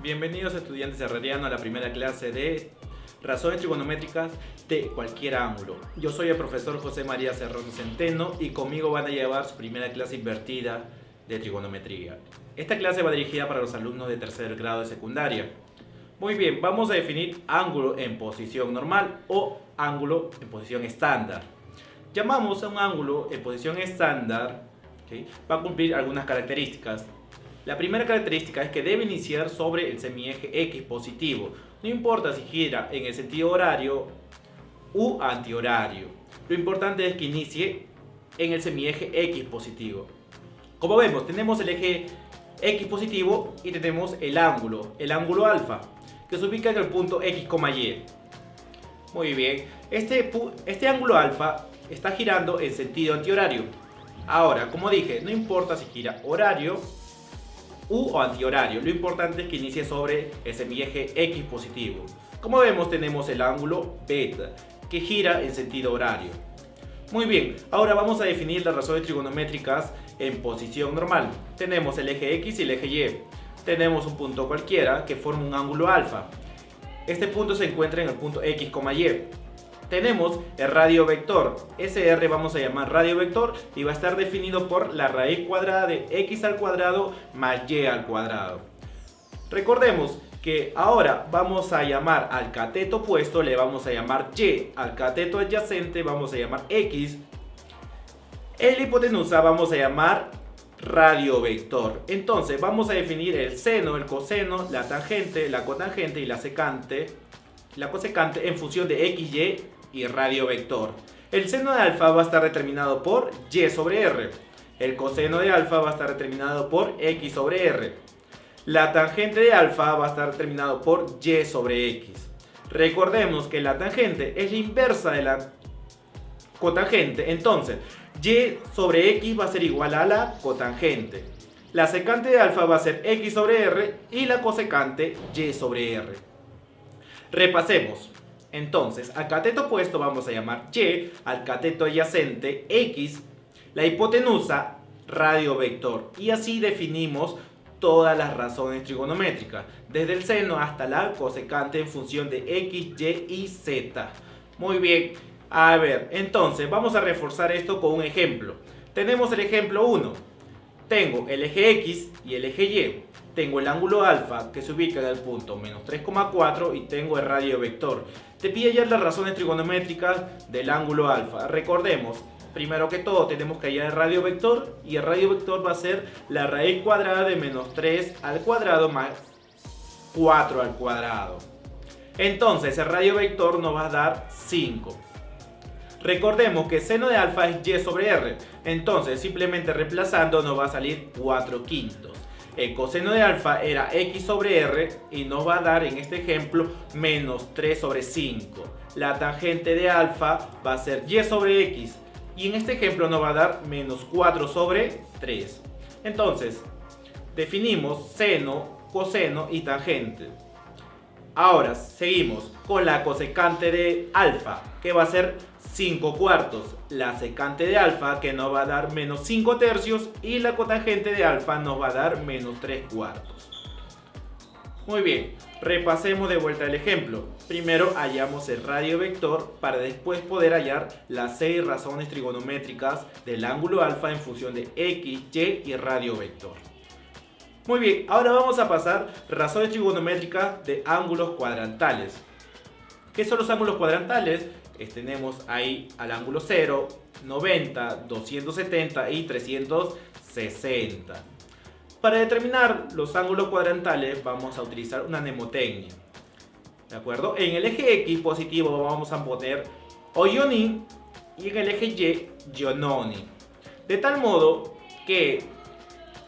Bienvenidos estudiantes herrerianos a la primera clase de razones trigonométricas de cualquier ángulo. Yo soy el profesor José María Cerrón Centeno y conmigo van a llevar su primera clase invertida de trigonometría. Esta clase va dirigida para los alumnos de tercer grado de secundaria. Muy bien, vamos a definir ángulo en posición normal o ángulo en posición estándar. Llamamos a un ángulo en posición estándar, ¿okay? Va a cumplir algunas características. La primera característica es que debe iniciar sobre el semieje X positivo. No importa si gira en el sentido horario u antihorario. Lo importante es que inicie en el semieje X positivo. Como vemos, tenemos el eje X positivo y tenemos el ángulo alfa, que se ubica en el punto X, Y. Muy bien, este ángulo alfa está girando en sentido antihorario. Ahora, como dije, no importa si gira horario u antihorario, lo importante es que inicie sobre el semieje X positivo. Como vemos, tenemos el ángulo beta, que gira en sentido horario. Muy bien, ahora vamos a definir las razones trigonométricas en posición normal. Tenemos el eje X y el eje Y. Tenemos un punto cualquiera que forma un ángulo alfa. Este punto se encuentra en el punto X, Y. Tenemos el radio vector. Ese R vamos a llamar radio vector y va a estar definido por la raíz cuadrada de X al cuadrado más Y al cuadrado. Recordemos que ahora vamos a llamar al cateto opuesto, le vamos a llamar Y, al cateto adyacente vamos a llamar X, la hipotenusa vamos a llamar radio vector. Entonces vamos a definir el seno, el coseno, la tangente, la cotangente y la cosecante en función de X, y radio vector. El seno de alfa va a estar determinado por Y sobre R. El coseno de alfa va a estar determinado por X sobre R. La tangente de alfa va a estar determinado por Y sobre X. Recordemos que la tangente es la inversa de la cotangente. Entonces, Y sobre X va a ser igual a la cotangente. La secante de alfa va a ser X sobre R y la cosecante Y sobre R. Repasemos. Entonces, al cateto opuesto vamos a llamar Y, al cateto adyacente X, la hipotenusa radio vector. Y así definimos todas las razones trigonométricas, desde el seno hasta la cosecante en función de X, Y y Z. Muy bien, a ver, entonces vamos a reforzar esto con un ejemplo. Tenemos el ejemplo 1. Tengo el eje X y el eje Y. Tengo el ángulo alfa que se ubica en el punto menos 3,4 y tengo el radio vector. Te pide hallar las razones trigonométricas del ángulo alfa. Recordemos, primero que todo tenemos que hallar el radio vector y el radio vector va a ser la raíz cuadrada de menos 3 al cuadrado más 4 al cuadrado. Entonces el radio vector nos va a dar 5. Recordemos que seno de alfa es Y sobre R. Entonces simplemente reemplazando nos va a salir 4/5. El coseno de alfa era X sobre R y nos va a dar en este ejemplo menos 3 sobre 5. La tangente de alfa va a ser Y sobre X y en este ejemplo nos va a dar menos 4 sobre 3. Entonces, definimos seno, coseno y tangente. Ahora seguimos con la cosecante de alfa, que va a ser 5/4, la secante de alfa que nos va a dar menos 5/3 y la cotangente de alfa nos va a dar menos 3/4. Muy bien, repasemos de vuelta el ejemplo. Primero hallamos el radio vector para después poder hallar las 6 razones trigonométricas del ángulo alfa en función de X, Y y radio vector. Muy bien, ahora vamos a pasar razones trigonométricas de ángulos cuadrantales. ¿Qué son los ángulos cuadrantales? Tenemos ahí al ángulo 0, 90, 270 y 360. Para determinar los ángulos cuadrantales vamos a utilizar una mnemotecnia. ¿De acuerdo? En el eje X positivo vamos a poner Oyonin y en el eje Y Yononin. De tal modo que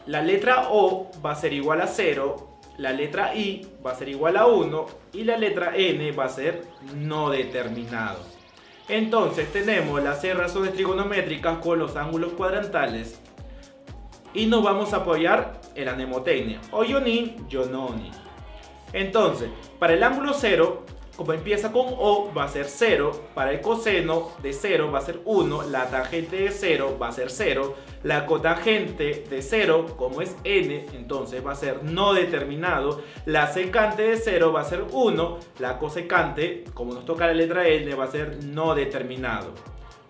la letra O va a ser igual a 0, la letra I va a ser igual a 1 y la letra N va a ser no determinado. Entonces tenemos las 6 razones trigonométricas con los ángulos cuadrantales y nos vamos a apoyar en la mnemotecnia Oyonin, Yononin. Entonces, para el ángulo 0 como empieza con O, va a ser 0. Para el coseno de 0 va a ser 1. La tangente de 0 va a ser 0. La cotangente de 0, como es n, entonces va a ser no determinado. La secante de 0 va a ser 1. La cosecante, como nos toca la letra n, va a ser no determinado.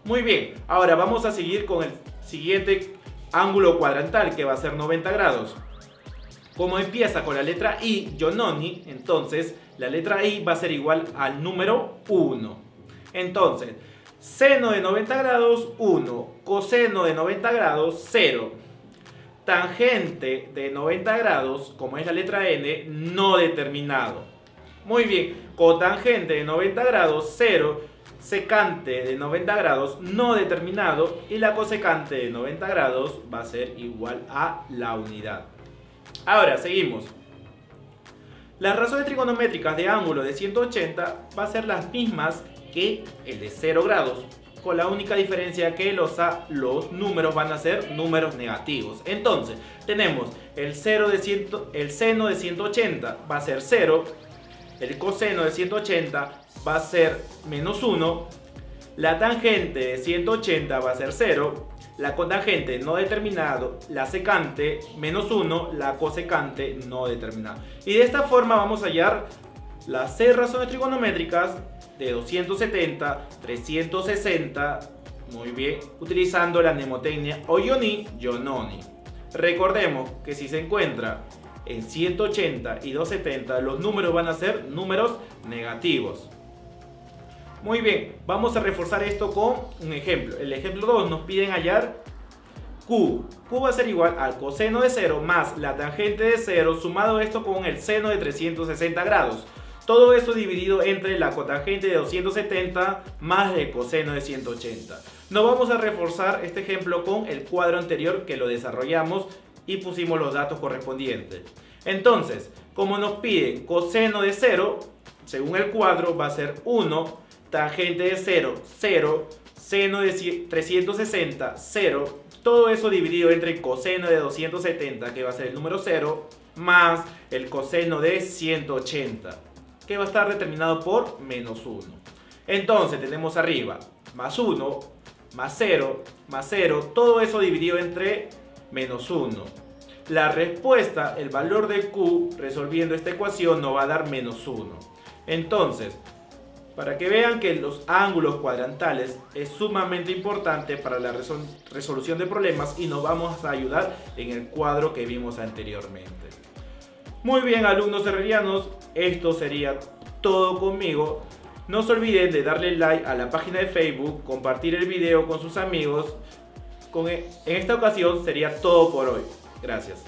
Muy bien, ahora vamos a seguir con el siguiente ángulo cuadrantal, que va a ser 90 grados. Como empieza con la letra I, Giannoni, entonces la letra I va a ser igual al número 1. Entonces, seno de 90 grados, 1. Coseno de 90 grados, 0. Tangente de 90 grados, como es la letra N, no determinado. Muy bien, cotangente de 90 grados, 0. Secante de 90 grados, no determinado. Y la cosecante de 90 grados va a ser igual a la unidad. Ahora, seguimos. Las razones trigonométricas de ángulo de 180 va a ser las mismas que el de 0 grados, con la única diferencia que los números van a ser números negativos. Entonces, tenemos el seno de 180 va a ser 0, el coseno de 180 va a ser menos 1, la tangente de 180 va a ser 0, la cotangente no determinado, la secante menos 1, la cosecante no determinado. Y de esta forma vamos a hallar las 6 razones trigonométricas de 270, 360, muy bien, utilizando la mnemotecnia Giannoni. Recordemos que si se encuentra en 180 y 270, los números van a ser números negativos. Muy bien, vamos a reforzar esto con un ejemplo. El ejemplo 2 nos piden hallar Q. Q va a ser igual al coseno de 0 más la tangente de 0, sumado esto con el seno de 360 grados. Todo esto dividido entre la cotangente de 270 más el coseno de 180. Nos vamos a reforzar este ejemplo con el cuadro anterior que lo desarrollamos y pusimos los datos correspondientes. Entonces, como nos piden coseno de 0, según el cuadro va a ser 1, tangente de 0, 0, seno de 360, 0, todo eso dividido entre el coseno de 270, que va a ser el número 0, más el coseno de 180, que va a estar determinado por menos 1. Entonces tenemos arriba más 1, más 0, más 0, todo eso dividido entre menos 1. La respuesta, el valor de Q, resolviendo esta ecuación, nos va a dar menos 1. Entonces, para que vean que los ángulos cuadrantales es sumamente importante para la resolución de problemas y nos vamos a ayudar en el cuadro que vimos anteriormente. Muy bien, alumnos herrerianos, esto sería todo conmigo. No se olviden de darle like a la página de Facebook, compartir el video con sus amigos. En esta ocasión sería todo por hoy. Gracias.